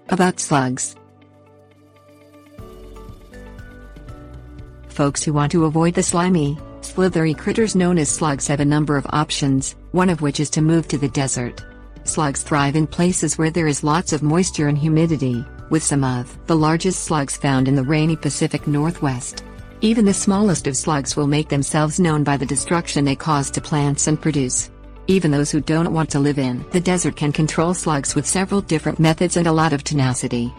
About slugs. Folks who want to avoid the slimy, slithery critters known as slugs have a number of options, one of which is to move to the desert. Slugs thrive in places where there is lots of moisture and humidity, with some of the largest slugs found in the rainy Pacific Northwest. Even the smallest of slugs will make themselves known by the destruction they cause to plants and produce. Even those who don't want to live in the desert can control slugs with several different methods and a lot of tenacity.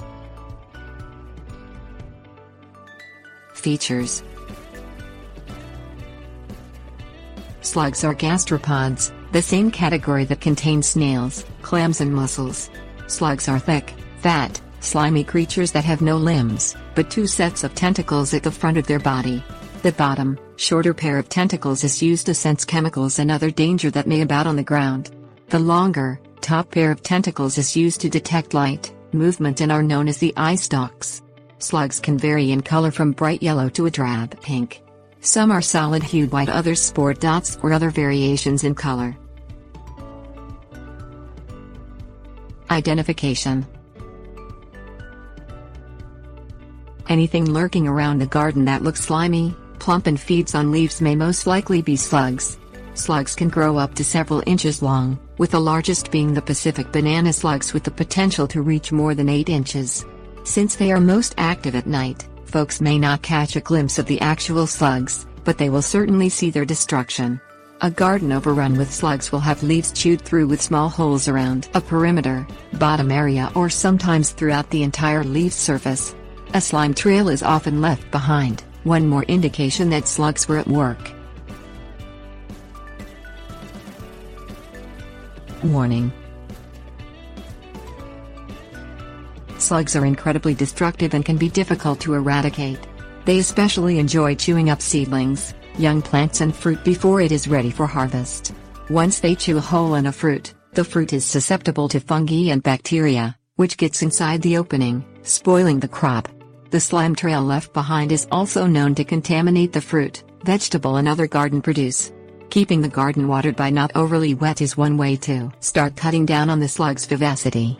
Features. Slugs are gastropods, the same category that contains snails, clams and mussels. Slugs are thick, fat, slimy creatures that have no limbs, but two sets of tentacles at the front of their body. The bottom, shorter pair of tentacles is used to sense chemicals and other danger that may abound on the ground. The longer, top pair of tentacles is used to detect light, movement and are known as the eye stalks. Slugs can vary in color from bright yellow to a drab pink. Some are solid-hued white, others sport dots or other variations in color. Identification. Anything lurking around the garden that looks slimy, plump and feeds on leaves may most likely be slugs. Slugs can grow up to several inches long, with the largest being the Pacific banana slugs with the potential to reach more than 8 inches. Since they are most active at night, folks may not catch a glimpse of the actual slugs, but they will certainly see their destruction. A garden overrun with slugs will have leaves chewed through with small holes around a perimeter, bottom area or sometimes throughout the entire leaf surface. A slime trail is often left behind, one more indication that slugs were at work. Warning. Slugs are incredibly destructive and can be difficult to eradicate. They especially enjoy chewing up seedlings, young plants and fruit before it is ready for harvest. Once they chew a hole in a fruit, the fruit is susceptible to fungi and bacteria, which gets inside the opening, spoiling the crop. The slime trail left behind is also known to contaminate the fruit, vegetable and other garden produce. Keeping the garden watered by not overly wet is one way to start cutting down on the slug's vivacity.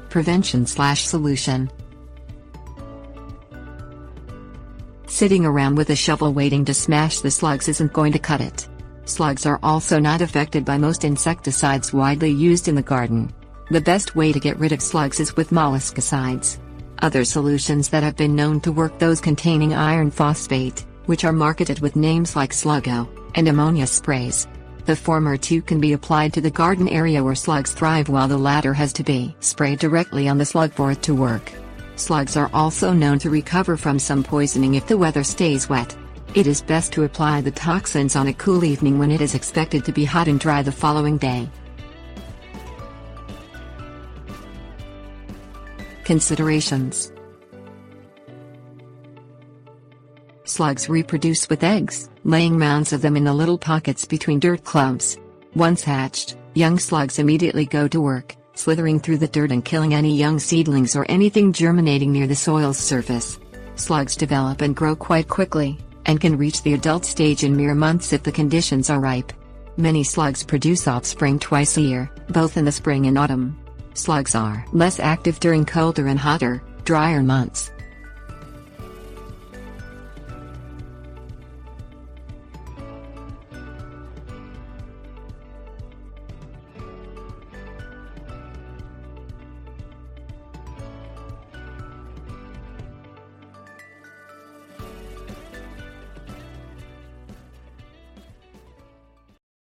Prevention/solution. Sitting around with a shovel waiting to smash the slugs isn't going to cut it. Slugs are also not affected by most insecticides widely used in the garden. The best way to get rid of slugs is with molluscicides. Other solutions that have been known to work those containing iron phosphate, which are marketed with names like Sluggo, and ammonia sprays. The former two can be applied to the garden area where slugs thrive while the latter has to be sprayed directly on the slug for it to work. Slugs are also known to recover from some poisoning if the weather stays wet. It is best to apply the toxins on a cool evening when it is expected to be hot and dry the following day. Considerations. Slugs reproduce with eggs, laying mounds of them in the little pockets between dirt clumps. Once hatched, young slugs immediately go to work, slithering through the dirt and killing any young seedlings or anything germinating near the soil's surface. Slugs develop and grow quite quickly, and can reach the adult stage in mere months if the conditions are ripe. Many slugs produce offspring twice a year, both in the spring and autumn. Slugs are less active during colder and hotter, drier months.